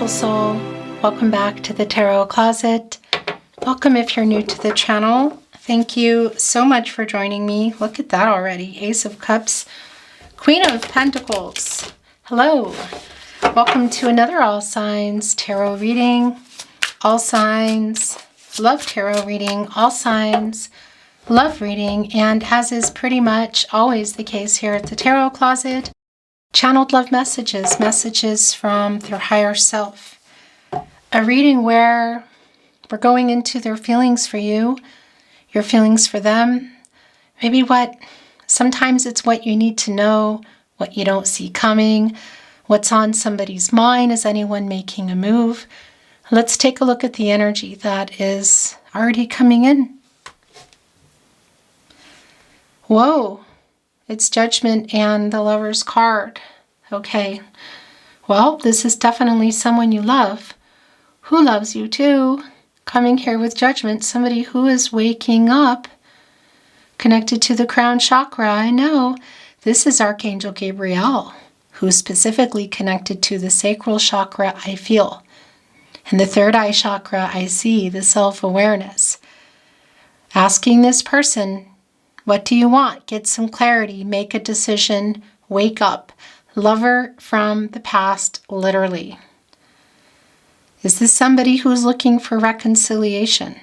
beautiful soul. Welcome back to the Tarot Closet. Welcome if you're new to the channel. Thank you so much for joining me. Look at that already. Ace of Cups, Queen of Pentacles. Hello. Welcome to another All Signs Tarot reading. All Signs love tarot reading. All Signs love reading. And as is pretty much always the case here at the Tarot Closet, channeled love messages, messages from their higher self. A reading where we're going into their feelings for you, your feelings for them. Maybe sometimes it's what you need to know, what you don't see coming, what's on somebody's mind. Is anyone making a move? Let's take a look at the energy that is already coming in. Whoa. It's Judgment and the Lover's card. Okay. Well, this is definitely someone you love, who loves you too. Coming here with Judgment, somebody who is waking up, connected to the crown chakra. I know this is Archangel Gabriel, who's specifically connected to the sacral chakra, I feel. And the third eye chakra, I see, the self-awareness. Asking this person, what do you want? Get some clarity. Make a decision. Wake up. Lover from the past, literally. Is this somebody who's looking for reconciliation?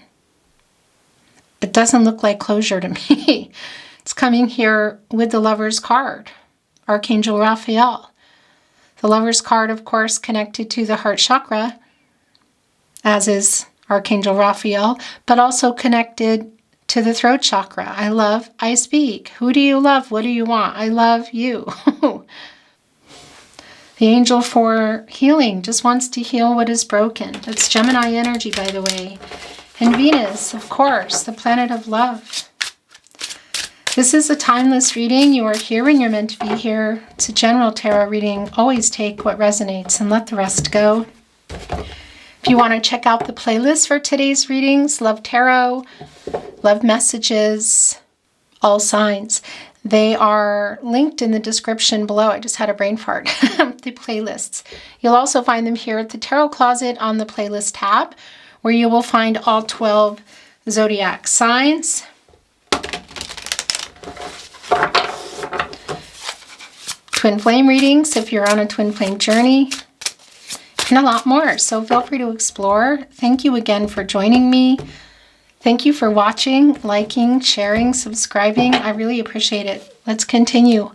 It doesn't look like closure to me. It's coming here with the Lover's card. Archangel Raphael. The Lover's card, of course, connected to the heart chakra, as is Archangel Raphael, but also connected to the throat chakra. I love, I speak. Who do you love? What do you want? I love you. The angel for healing just wants to heal what is broken. That's Gemini energy, by the way. And Venus, of course, the planet of love. This is a timeless reading. You are here when you're meant to be here. It's a general tarot reading. Always take what resonates and let the rest go. If you want to check out the playlist for today's readings, Love Tarot, Love Messages, All Signs, they are linked in the description below. I just had a brain fart. The playlists. You'll also find them here at the Tarot Closet on the playlist tab, where you will find all 12 Zodiac signs. Twin flame readings if you're on a twin flame journey. And a lot more, so feel free to explore. Thank you again for joining me. Thank you for watching, liking, sharing, subscribing. I really appreciate it. Let's continue.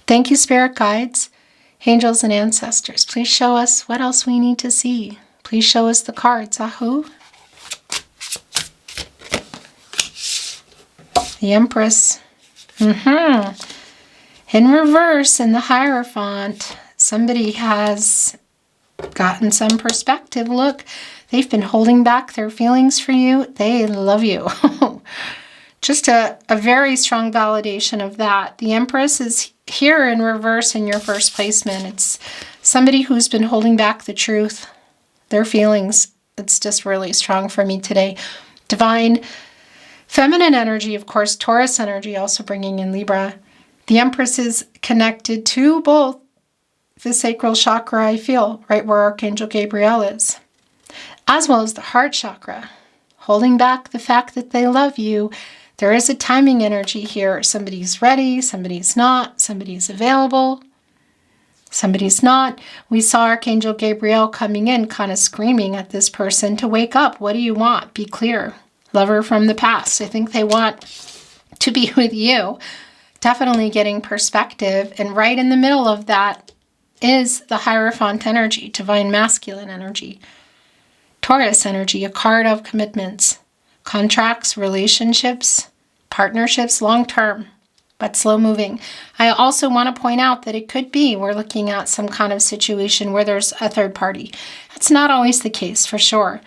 Thank you, spirit guides, angels, and ancestors. Please show us what else we need to see. Please show us the cards. Ahu. The Empress. In reverse, in the Hierophant, somebody has gotten some perspective. Look, they've been holding back their feelings for you. They love you. Just a very strong validation of that. The Empress is here in reverse in your first placement. It's somebody who's been holding back the truth, their feelings. It's just really strong for me today. Divine feminine energy, of course, Taurus energy, also bringing in Libra. The Empress is connected to both the sacral chakra, I feel, right where Archangel Gabriel is, as well as the heart chakra, holding back the fact that they love you. There is a timing energy here. Somebody's ready, somebody's not, somebody's available, somebody's not. We saw Archangel Gabriel coming in, kind of screaming at this person to wake up. What do you want? Be clear. Lover from the past. I think they want to be with you. Definitely getting perspective. And right in the middle of that is the Hierophant energy, divine masculine energy. Taurus energy, a card of commitments, contracts, relationships, partnerships, long-term, but slow-moving. I also want to point out that it could be we're looking at some kind of situation where there's a third party. That's not always the case, for sure.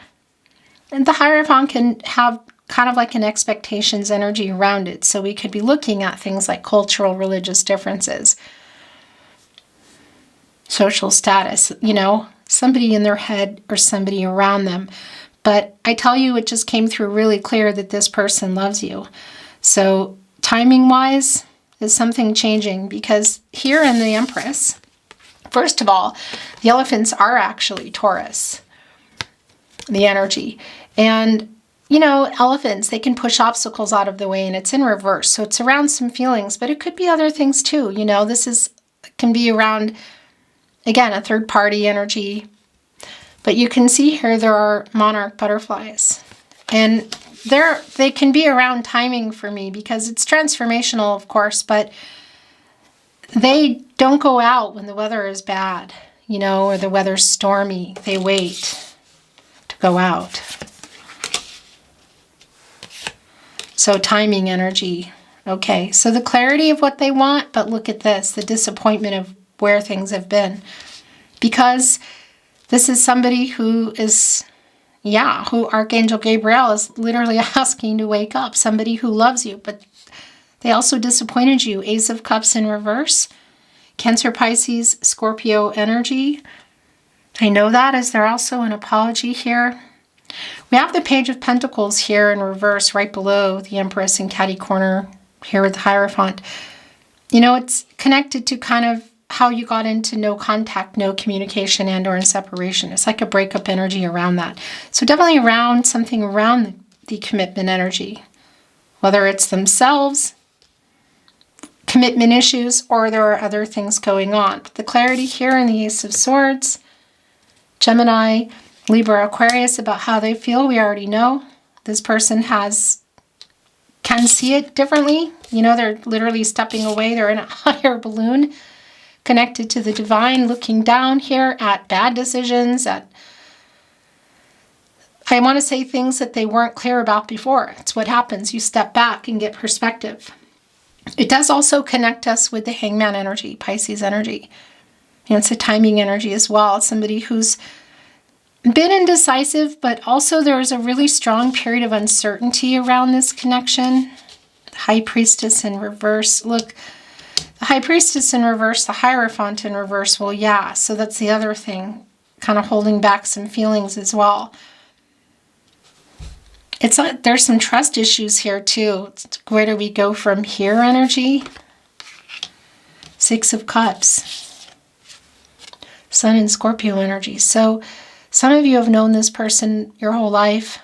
And the Hierophant can have kind of like an expectations energy around it. So we could be looking at things like cultural, religious differences, social status, somebody in their head or somebody around them. But I tell you, it just came through really clear that this person loves you. So timing-wise is something changing, because here in the Empress, First of all, the elephants are actually Taurus, the energy. And, you know, elephants, they can push obstacles out of the way, and it's in reverse. So it's around some feelings, but it could be other things too. You know, can be around, again, a third party energy. But you can see here there are monarch butterflies. And they can be around timing for me because it's transformational, of course, but they don't go out when the weather is bad, you know, or the weather's stormy. They wait to go out. So timing energy. Okay, so the clarity of what they want, but look at this, the disappointment of where things have been. Because this is somebody who is, who Archangel Gabriel is literally asking to wake up. Somebody who loves you, but they also disappointed you. Ace of Cups in reverse. Cancer, Pisces, Scorpio energy. I know that, as there also an apology here. We have the Page of Pentacles here in reverse right below the Empress in catty corner here with the Hierophant. You know, it's connected to kind of how you got into no contact, no communication, and or in separation. It's like a breakup energy around that. So definitely around something around the commitment energy, whether it's themselves, commitment issues, or there are other things going on. But the clarity here in the Ace of Swords, Gemini, Libra, Aquarius, about how they feel, we already know. This person can see it differently. You know, they're literally stepping away. They're in a higher balloon, connected to the divine, looking down here at bad decisions, I want to say things that they weren't clear about before. It's what happens. You step back and get perspective. It does also connect us with the Hangman energy, Pisces energy. And it's a timing energy as well. It's somebody who's been indecisive, but also there's a really strong period of uncertainty around this connection. The High Priestess in reverse. Look, the High Priestess in reverse, the Hierophant in reverse. Well, yeah, so that's the other thing, kind of holding back some feelings as well. It's like there's some trust issues here too. Where do we go from here energy? Six of Cups. Sun and Scorpio energy. So some of you have known this person your whole life.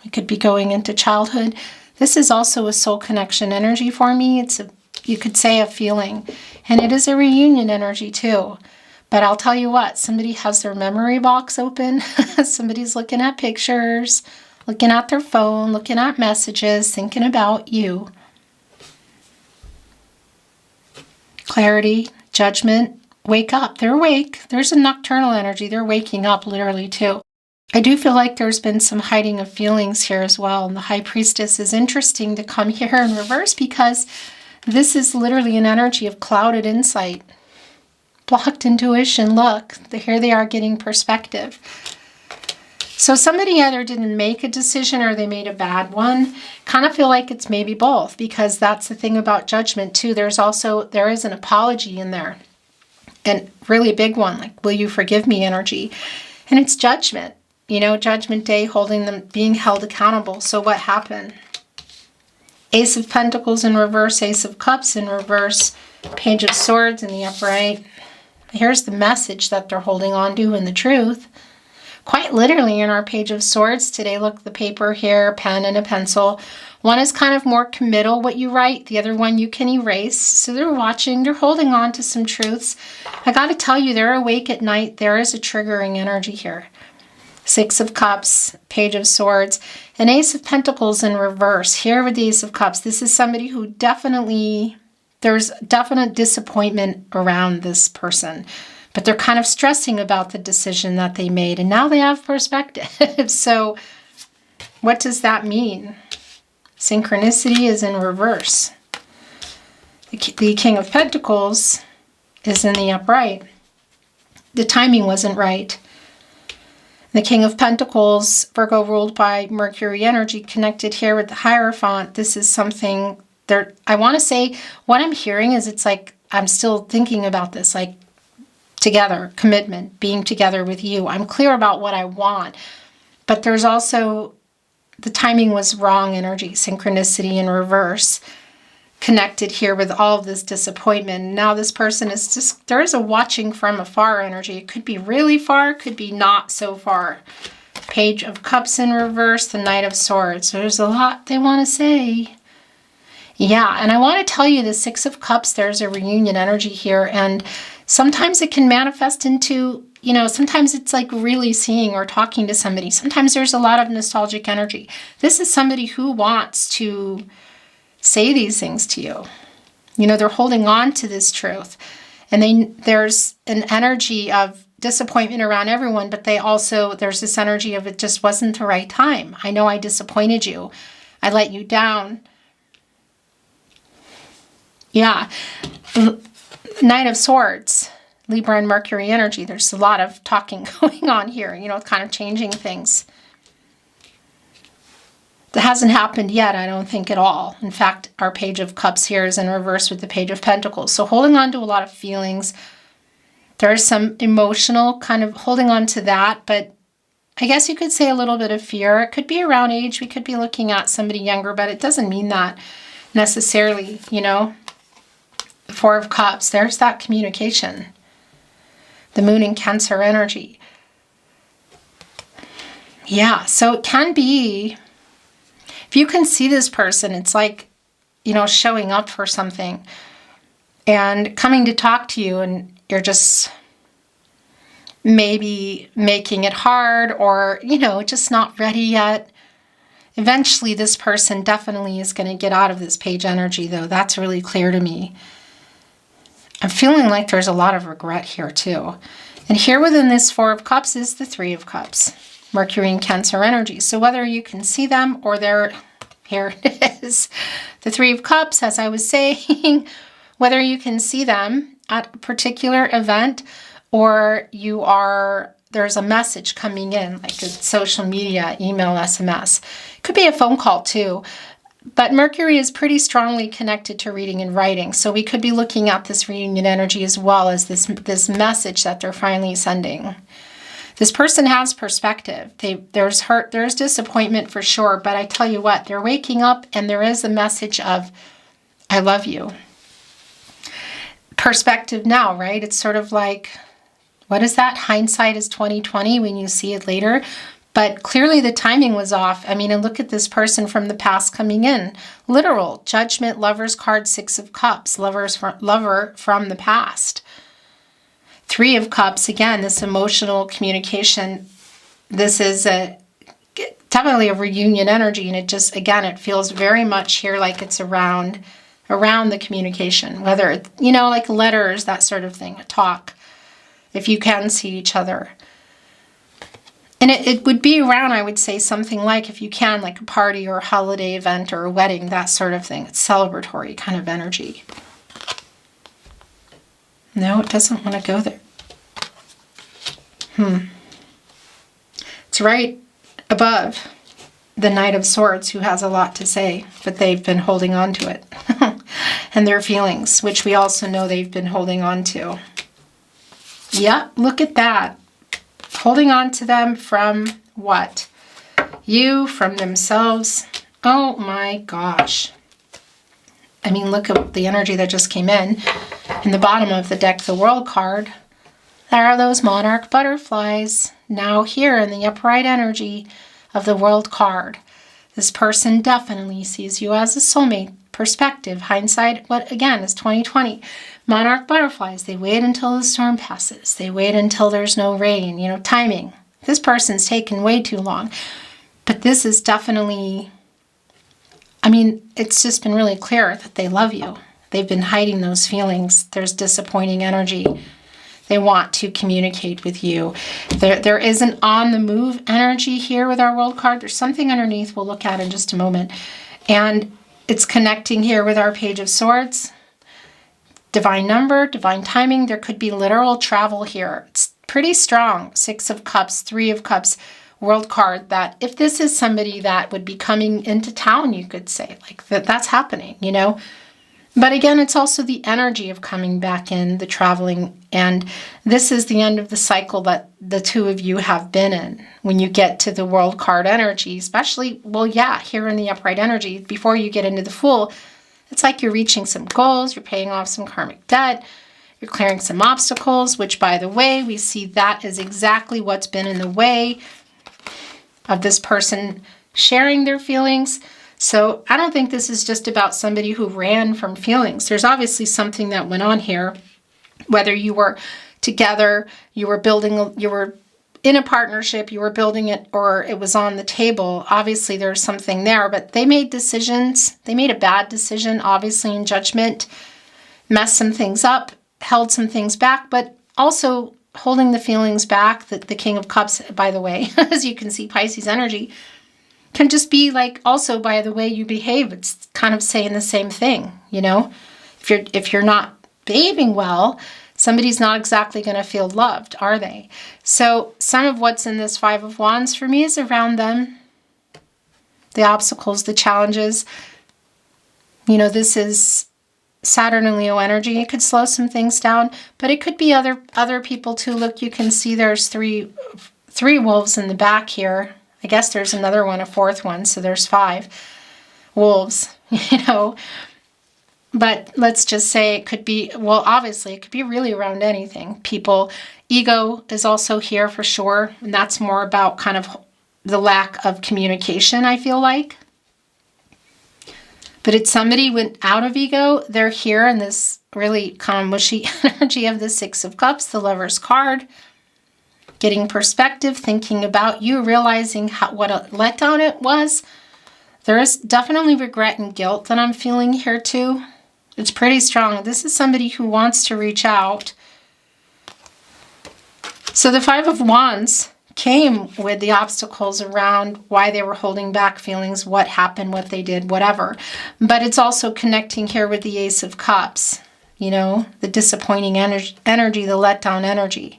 You could be going into childhood. This is also a soul connection energy for me. You could say a feeling. And it is a reunion energy too. But I'll tell you what, somebody has their memory box open. Somebody's looking at pictures, looking at their phone, looking at messages, thinking about you. Clarity, judgment. Wake up. They're awake. There's a nocturnal energy. They're waking up literally too. I do feel like there's been some hiding of feelings here as well. And the High Priestess is interesting to come here in reverse because this is literally an energy of clouded insight. Blocked intuition. Look, here they are getting perspective. So somebody either didn't make a decision or they made a bad one. Kind of feel like it's maybe both, because that's the thing about judgment too. There is an apology in there. And really big one, like, will you forgive me energy? And it's judgment, you know, Judgment Day, holding them, being held accountable. So what happened? Ace of Pentacles in reverse, Ace of Cups in reverse, Page of Swords in the upright. Here's the message that they're holding on to and the truth. Quite literally in our Page of Swords today, look, the paper here, pen and a pencil. One is kind of more committal, what you write. The other one you can erase. So they're watching, they're holding on to some truths. I got to tell you, they're awake at night. There is a triggering energy here. Six of Cups, Page of Swords, and Ace of Pentacles in reverse. Here with the Ace of Cups, this is somebody who there's definite disappointment around this person. But they're kind of stressing about the decision that they made. And now they have perspective. So what does that mean? Synchronicity is in reverse. The King of Pentacles is in the upright. The timing wasn't right. The King of Pentacles, Virgo ruled by Mercury energy, connected here with the Hierophant. This is something there. I want to say what I'm hearing is it's like I'm still thinking about this, like together, commitment, being together with you. I'm clear about what I want, but there's also the timing was wrong energy, synchronicity in reverse. connected here with all of this disappointment. Now this person is just, there is a watching from afar energy. It could be really far, could be not so far. Page of Cups in reverse, the Knight of Swords. There's a lot they want to say. Yeah, and I want to tell you the Six of Cups, there's a reunion energy here, and sometimes it can manifest into, you know, sometimes it's like really seeing or talking to somebody. Sometimes there's a lot of nostalgic energy. This is somebody who wants to say these things to you. You know, they're holding on to this truth. And there's an energy of disappointment around everyone, but there's this energy of it just wasn't the right time. I know I disappointed you. I let you down. Yeah. Knight of Swords, Libra and Mercury energy. There's a lot of talking going on here, you know, kind of changing things. That hasn't happened yet, I don't think at all. In fact, our Page of Cups here is in reverse with the Page of Pentacles. So holding on to a lot of feelings. There's some emotional kind of holding on to that, but I guess you could say a little bit of fear. It could be around age. We could be looking at somebody younger, but it doesn't mean that necessarily, you know. The Four of Cups, there's that communication. The Moon in Cancer energy. Yeah, so it can be, if you can see this person, it's like, you know, showing up for something and coming to talk to you, and you're just maybe making it hard, or, you know, just not ready yet. Eventually, this person definitely is going to get out of this page energy, though. That's really clear to me. I'm feeling like there's a lot of regret here, too. And here within this Four of Cups is the Three of Cups. Mercury and Cancer energy. So whether you can see them or they're, here it is, the Three of Cups, as I was saying, whether you can see them at a particular event or there's a message coming in, like a social media, email, SMS. It could be a phone call too. But Mercury is pretty strongly connected to reading and writing. So we could be looking at this reunion energy as well as this message that they're finally sending. This person has perspective. There's hurt, there's disappointment for sure, but I tell you what, they're waking up and there is a message of, I love you. Perspective now, right? It's sort of like, what is that? Hindsight is 20/20 when you see it later. But clearly the timing was off. I mean, and look at this person from the past coming in. Literal, Judgment, Lover's card, Six of Cups, lover from the past. Three of Cups, again, this emotional communication. This is definitely a reunion energy, and it just, again, it feels very much here like it's around the communication, whether it's, you know, like letters, that sort of thing, a talk, if you can see each other. And it would be around, I would say, something like, if you can, like a party or a holiday event or a wedding, that sort of thing. It's celebratory kind of energy. No, it doesn't want to go there. It's right above the Knight of Swords, who has a lot to say, but they've been holding on to it. And their feelings, which we also know they've been holding on to. Yeah, look at that. Holding on to them from what? You, from themselves. Oh my gosh. I mean, look at the energy that just came in. In the bottom of the deck, the World card, there are those monarch butterflies. Now here in the upright energy of the World card, this person definitely sees you as a soulmate. Perspective, hindsight, what again is 20/20. Monarch butterflies, they wait until the storm passes. They wait until there's no rain, you know, timing. This person's taken way too long. But this is definitely, I mean, it's just been really clear that they love you. They've been hiding those feelings. There's disappointing energy. They want to communicate with you. There is an on the move energy here with our World card. There's something underneath we'll look at in just a moment. And it's connecting here with our Page of Swords. Divine number, divine timing. There could be literal travel here. It's pretty strong. Six of Cups, Three of Cups, World card. That if this is somebody that would be coming into town, you could say, like that's happening, you know. But again, it's also the energy of coming back in, the traveling. And this is the end of the cycle that the two of you have been in. When you get to the World card energy, especially, well, yeah, here in the upright energy, before you get into the Fool, It's like you're reaching some goals, you're paying off some karmic debt, you're clearing some obstacles, which, by the way, we see that is exactly what's been in the way of this person sharing their feelings. So I don't think this is just about somebody who ran from feelings. There's obviously something that went on here, whether you were together, you were in a partnership, you were building it, or it was on the table. Obviously, there's something there, but they made decisions. They made a bad decision, obviously, in judgment, messed some things up, held some things back, but also holding the feelings back. That the King of Cups, by the way, as you can see, Pisces energy, can just be like also by the way you behave. It's kind of saying the same thing, you know? If you're not behaving well, somebody's not exactly going to feel loved, are they? So some of what's in this Five of Wands for me is around them. The obstacles, the challenges. You know, this is Saturn and Leo energy. It could slow some things down, but it could be other people too. Look, you can see there's three wolves in the back here. I guess there's another one, a fourth one, so there's 5 wolves, you know. But let's just say it could be, well, obviously, it could be really around anything. People, ego is also here for sure, and that's more about kind of the lack of communication, I feel like. But it's somebody went out of ego. They're here in this really kind of mushy energy of the Six of Cups, the Lover's card. Getting perspective, thinking about you, realizing what a letdown it was. There is definitely regret and guilt that I'm feeling here too. It's pretty strong. This is somebody who wants to reach out. So the Five of Wands came with the obstacles around why they were holding back feelings, what happened, what they did, whatever. But it's also connecting here with the Ace of Cups, you know, the disappointing energy, the letdown energy.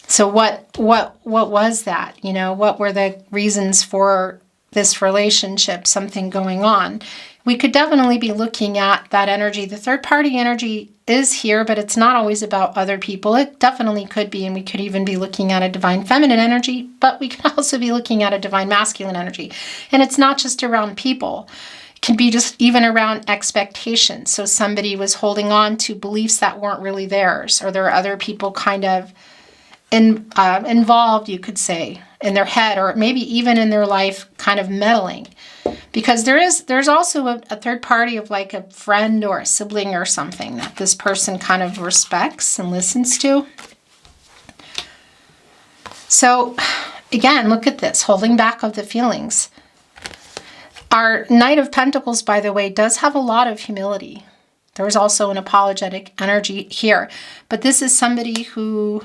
So what was that? You know, what were the reasons for this relationship, something going on? We could definitely be looking at that energy. The third party energy is here, but it's not always about other people. It definitely could be, and we could even be looking at a divine feminine energy, but we can also be looking at a divine masculine energy. And it's not just around people. It can be just even around expectations. So somebody was holding on to beliefs that weren't really theirs, or there are other people kind of involved, you could say, in their head, or maybe even in their life, kind of meddling. Because there's also a third party of like a friend or a sibling or something that this person kind of respects and listens to. So again, look at this, holding back of the feelings. Our Knight of Pentacles, by the way, does have a lot of humility. There's also an apologetic energy here. But this is somebody who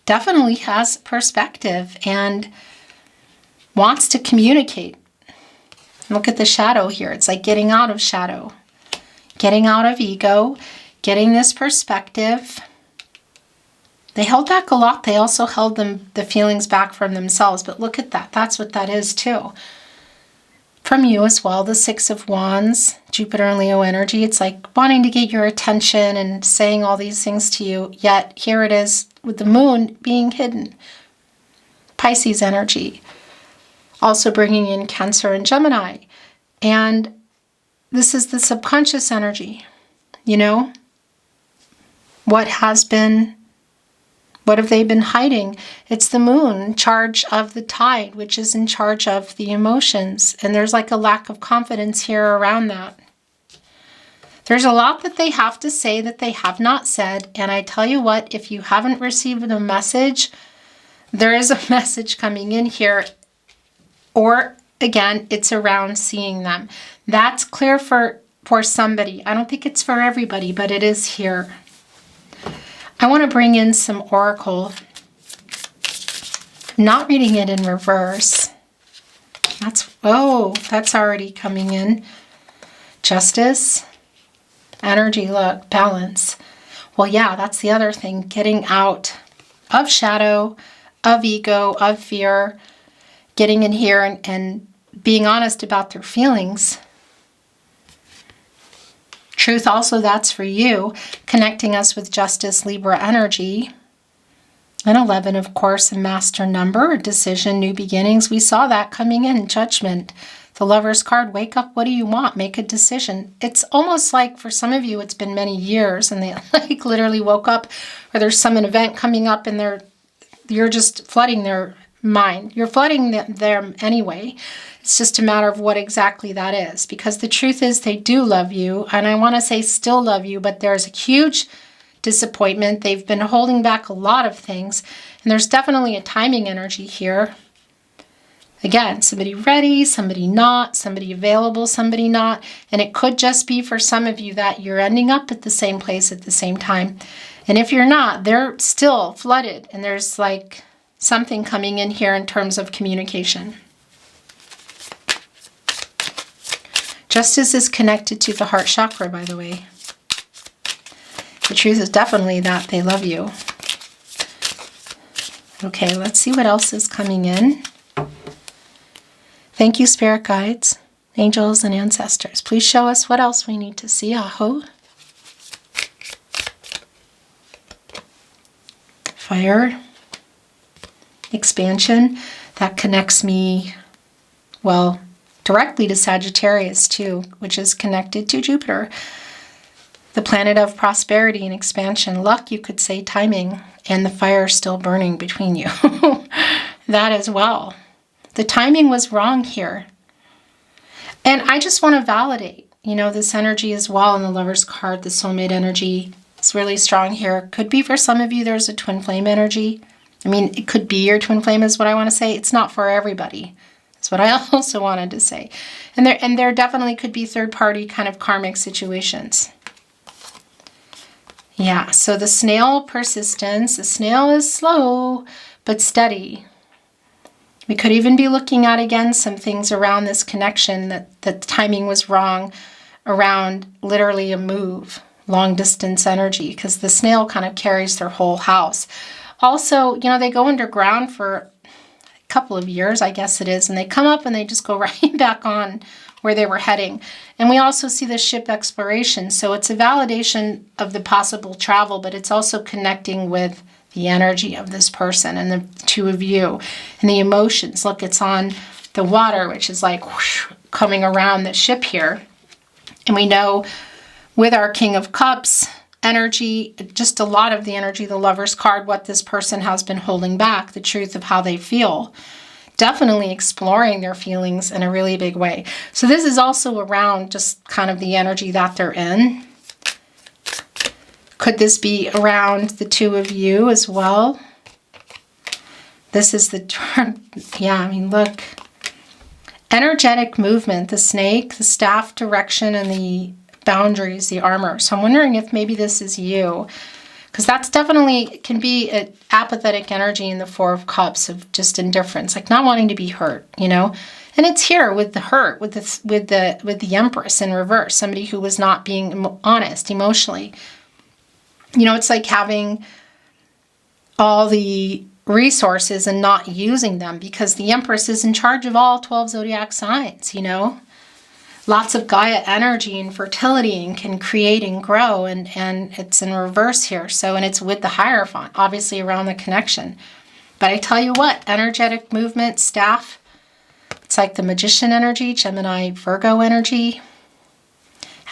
definitely has perspective and wants to communicate. Look at the shadow here. It's like getting out of shadow, getting out of ego, getting this perspective. They held back a lot. They also held the feelings back from themselves. But look at that. That's what that is too. From you as well, the Six of Wands, Jupiter and Leo energy. It's like wanting to get your attention and saying all these things to you. Yet here it is with the moon being hidden. Pisces energy. Also bringing in Cancer and Gemini. And this is the subconscious energy. You know, what have they been hiding? It's the moon in charge of the tide, which is in charge of the emotions. And there's like a lack of confidence here around that. There's a lot that they have to say that they have not said. And I tell you what, if you haven't received a message, there is a message coming in here. Or again, it's around seeing them. That's clear for somebody. I don't think it's for everybody, but it is here. I want to bring in some oracle. I'm not reading it in reverse. That's already coming in. Justice, energy, look, balance. Well, yeah, that's the other thing. Getting out of shadow, of ego, of fear, getting in here and being honest about their feelings. Truth also, that's for you, connecting us with Justice, Libra energy. And 11, of course, a master number, a decision, new beginnings. We saw that coming in, Judgment. The Lover's card, wake up, what do you want? Make a decision. It's almost like for some of you, it's been many years and they like literally woke up, or there's some event coming up and you're just flooding their mind. You're flooding them anyway. It's just a matter of what exactly that is, because the truth is they do love you, and I want to say still love you, but there's a huge disappointment. They've been holding back a lot of things, and there's definitely a timing energy here. Again, somebody ready, somebody not, somebody available, somebody not, and it could just be for some of you that you're ending up at the same place at the same time. And if you're not, they're still flooded, and there's like something coming in here in terms of communication. Justice is connected to the heart chakra, by the way. The truth is definitely that they love you. Okay, let's see what else is coming in. Thank you, spirit guides, angels, and ancestors. Please show us what else we need to see. Aho. Fire. Expansion. That connects me, well, directly to Sagittarius too, which is connected to Jupiter. The planet of prosperity and expansion. Luck, you could say, timing, and the fire still burning between you. That as well. The timing was wrong here. And I just want to validate, this energy as well in the Lover's card. The soulmate energy is really strong here. Could be for some of you there's a twin flame energy. I mean, it could be your twin flame is what I want to say. It's not for everybody. That's what I also wanted to say. And there definitely could be third-party kind of karmic situations. Yeah, so the snail persistence. The snail is slow but steady. We could even be looking at, again, some things around this connection that the timing was wrong around literally a move, long-distance energy, because the snail kind of carries their whole house. Also, they go underground for a couple of years, I guess it is, and they come up and they just go right back on where they were heading. And we also see the ship exploration, so it's a validation of the possible travel, but it's also connecting with the energy of this person and the two of you and the emotions. Look, it's on the water, which is like whoosh, coming around the ship here. And we know with our King of Cups energy, just a lot of the energy, the Lover's card, what this person has been holding back, the truth of how they feel. Definitely exploring their feelings in a really big way. So this is also around just kind of the energy that they're in. Could this be around the two of you as well? This is the turn. Yeah, I mean, look. Energetic movement, the snake, the staff direction, and the boundaries, the armor. So I'm wondering if maybe this is you. Because that's definitely can be an apathetic energy in the Four of Cups of just indifference, like not wanting to be hurt, And it's here with the hurt, with the Empress in reverse, somebody who was not being honest emotionally. It's like having all the resources and not using them because the Empress is in charge of all 12 zodiac signs, Lots of Gaia energy and fertility and can create and grow, and it's in reverse here. So, and it's with the Hierophant, obviously around the connection. But I tell you what, energetic movement, staff, it's like the Magician energy, Gemini, Virgo energy,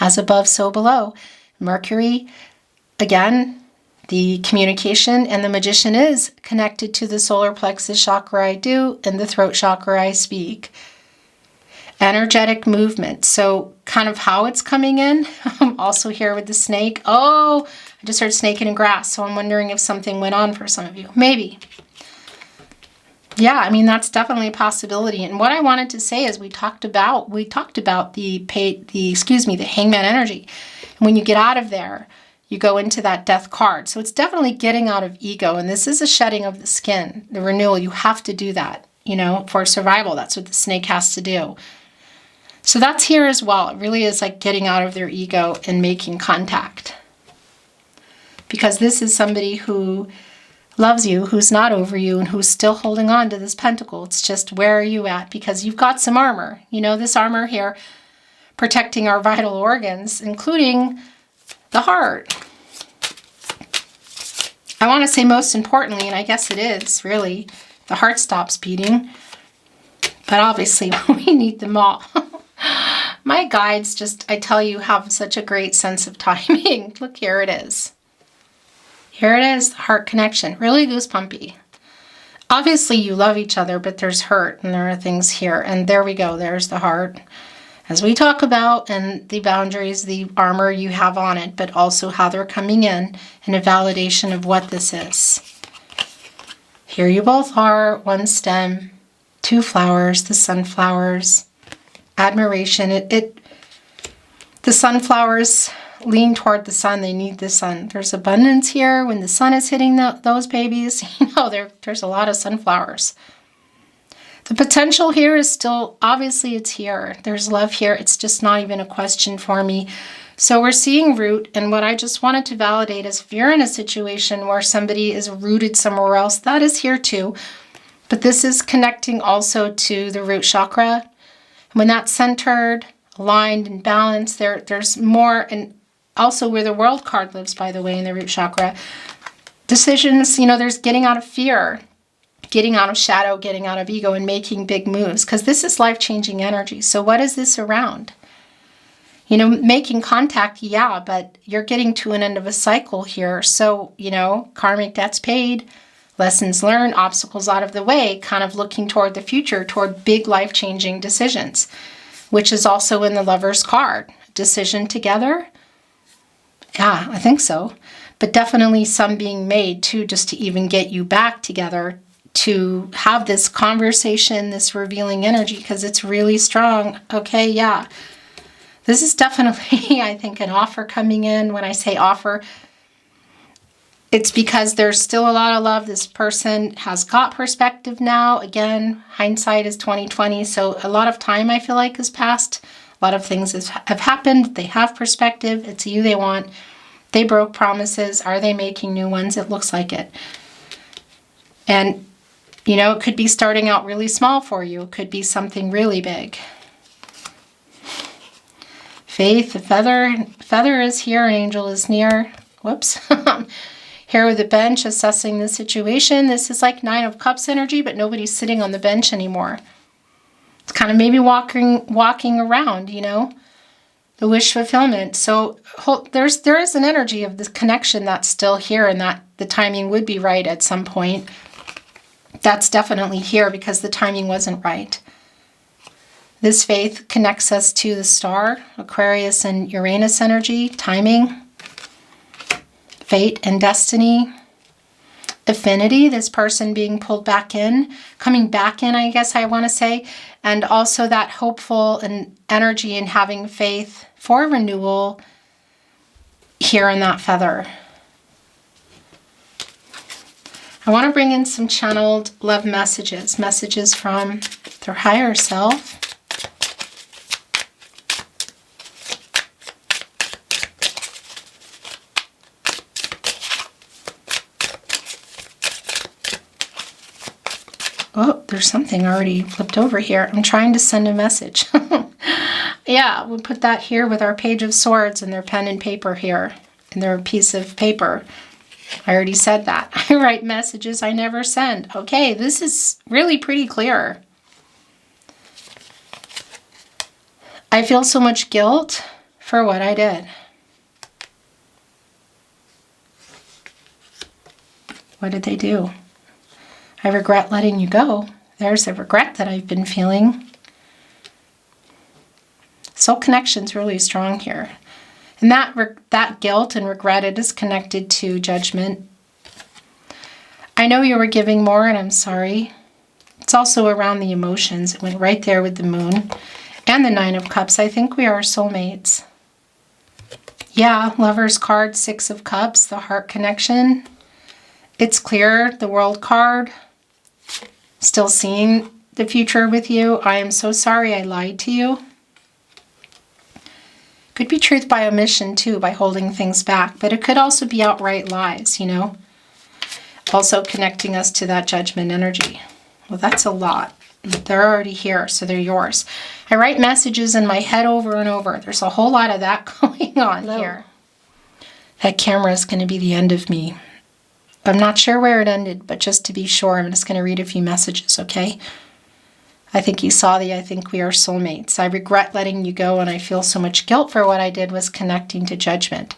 as above, so below. Mercury, again, the communication, and the Magician is connected to the solar plexus chakra I do and the throat chakra I speak. Energetic movement. So kind of how it's coming in. I'm also here with the snake. Oh, I just heard snake in grass. So I'm wondering if something went on for some of you. Maybe. Yeah, I mean, that's definitely a possibility. And what I wanted to say is we talked about the hangman energy. And when you get out of there, you go into that death card. So it's definitely getting out of ego. And this is a shedding of the skin, the renewal. You have to do that, for survival. That's what the snake has to do. So that's here as well. It really is like getting out of their ego and making contact. Because this is somebody who loves you, who's not over you, and who's still holding on to this pentacle. It's just, where are you at? Because you've got some armor. This armor here protecting our vital organs, including the heart. I want to say most importantly, and I guess it is really, the heart stops beating. But obviously, we need them all. My guides just, I tell you, have such a great sense of timing. Look, here it is. Here it is, the heart connection. Really goosebumpy. Obviously, you love each other, but there's hurt, and there are things here. And there we go. There's the heart. As we talk about, and the boundaries, the armor you have on it, but also how they're coming in, and a validation of what this is. Here you both are, one stem, two flowers, the sunflowers, admiration. The sunflowers lean toward the sun. They need the sun. There's abundance here. When the sun is hitting those babies, there's a lot of sunflowers. The potential here is still, obviously it's here. There's love here. It's just not even a question for me. So we're seeing root, and what I just wanted to validate is if you're in a situation where somebody is rooted somewhere else, that is here too. But this is connecting also to the root chakra. When that's centered, aligned, and balanced, there's more, and also where the world card lives, by the way, in the root chakra. Decisions, there's getting out of fear, getting out of shadow, getting out of ego, and making big moves, because this is life-changing energy. So what is this around? Making contact, yeah, but you're getting to an end of a cycle here. So, karmic debts paid, lessons learned, obstacles out of the way, kind of looking toward the future, toward big life-changing decisions, which is also in the Lover's card. Decision together? Yeah, I think so. But definitely some being made too, just to even get you back together, to have this conversation, this revealing energy, because it's really strong. Okay, yeah. This is definitely, I think, an offer coming in. When I say offer, it's because there's still a lot of love. This person has got perspective now. Again, hindsight is 20/20. So a lot of time, I feel like, has passed. A lot of things have happened. They have perspective. It's you they want. They broke promises. Are they making new ones? It looks like it. And, it could be starting out really small for you. It could be something really big. Faith, the feather is here, angel is near. Whoops. Here with the bench, assessing the situation. This is like 9 of Cups energy, but nobody's sitting on the bench anymore. It's kind of maybe walking around, the wish fulfillment. So there is an energy of this connection that's still here, and that the timing would be right at some point. That's definitely here because the timing wasn't right. This faith connects us to the star, Aquarius and Uranus energy, timing, fate and destiny, affinity, this person being pulled back in, coming back in, I guess I want to say, and also that hopeful and energy and having faith for renewal here in that feather. I want to bring in some channeled love messages from their higher self. Oh, there's something already flipped over here. I'm trying to send a message. Yeah, we'll put that here with our Page of Swords and their pen and paper here, and their piece of paper. I already said that. I write messages I never send. Okay, this is really pretty clear. I feel so much guilt for what I did. What did they do? I regret letting you go. There's a regret that I've been feeling. Soul connection's really strong here. And that guilt and regret, it is connected to judgment. I know you were giving more and I'm sorry. It's also around the emotions. It went right there with the moon and the 9 of Cups. I think we are soulmates. Yeah, Lover's card, 6 of Cups, the heart connection. It's clear, the World card. Still seeing the future with you. I am so sorry I lied to you. Could be truth by omission too, by holding things back, but it could also be outright lies, Also connecting us to that judgment energy. Well, that's a lot. They're already here, so they're yours. I write messages in my head over and over. There's a whole lot of that going on here. That camera is going to be the end of me. I'm not sure where it ended, but just to be sure, I'm just going to read a few messages, okay? I think you saw the I think we are soulmates. I regret letting you go and I feel so much guilt for what I did was connecting to judgment.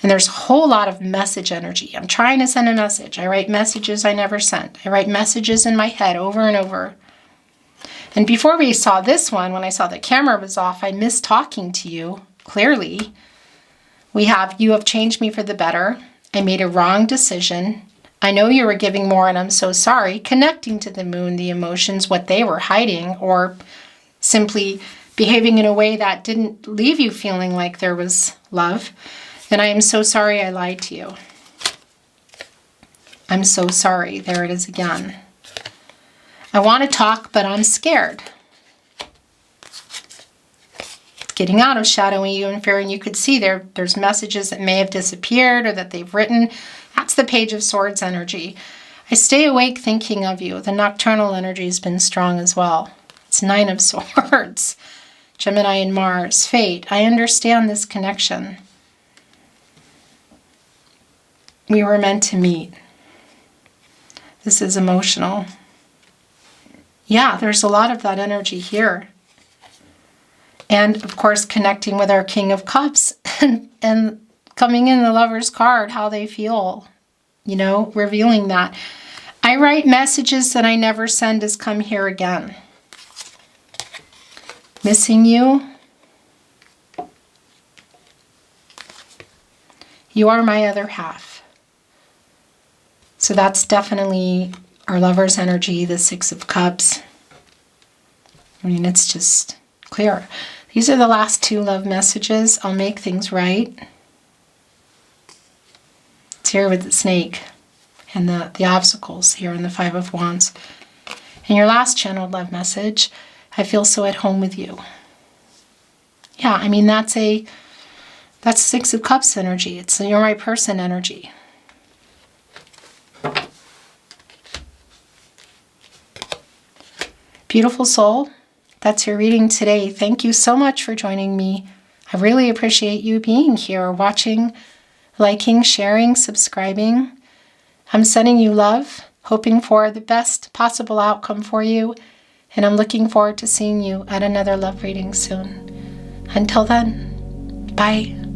And there's a whole lot of message energy. I'm trying to send a message. I write messages I never sent. I write messages in my head over and over. And before we saw this one, when I saw the camera was off, I missed talking to you, clearly. We have, you have changed me for the better. I made a wrong decision. I know you were giving more and I'm so sorry. Connecting to the moon, the emotions, what they were hiding, or simply behaving in a way that didn't leave you feeling like there was love. And I am so sorry I lied to you. I'm so sorry. There it is again. I want to talk, but I'm scared. Getting out of shadowing you and fearing. You could see there's messages that may have disappeared or that they've written. That's the Page of Swords energy. I stay awake thinking of you. The nocturnal energy has been strong as well. It's Nine of Swords. Gemini and Mars. Fate. I understand this connection. We were meant to meet. This is emotional. Yeah, there's a lot of that energy here. And of course, connecting with our King of Cups and coming in the Lover's card, how they feel, you know, revealing that. I write messages that I never send as come here again. Missing you. You are my other half. So that's definitely our Lover's energy, the Six of Cups. I mean, it's just clear. These are the last two love messages. I'll make things right. It's here with the snake and the obstacles here in the Five of Wands. And your last channeled love message, I feel so at home with you. Yeah, I mean, that's Six of Cups energy. It's you're my person energy. Beautiful soul, that's your reading today. Thank you so much for joining me. I really appreciate you being here, watching, liking, sharing, subscribing. I'm sending you love, hoping for the best possible outcome for you, and I'm looking forward to seeing you at another love reading soon. Until then, bye.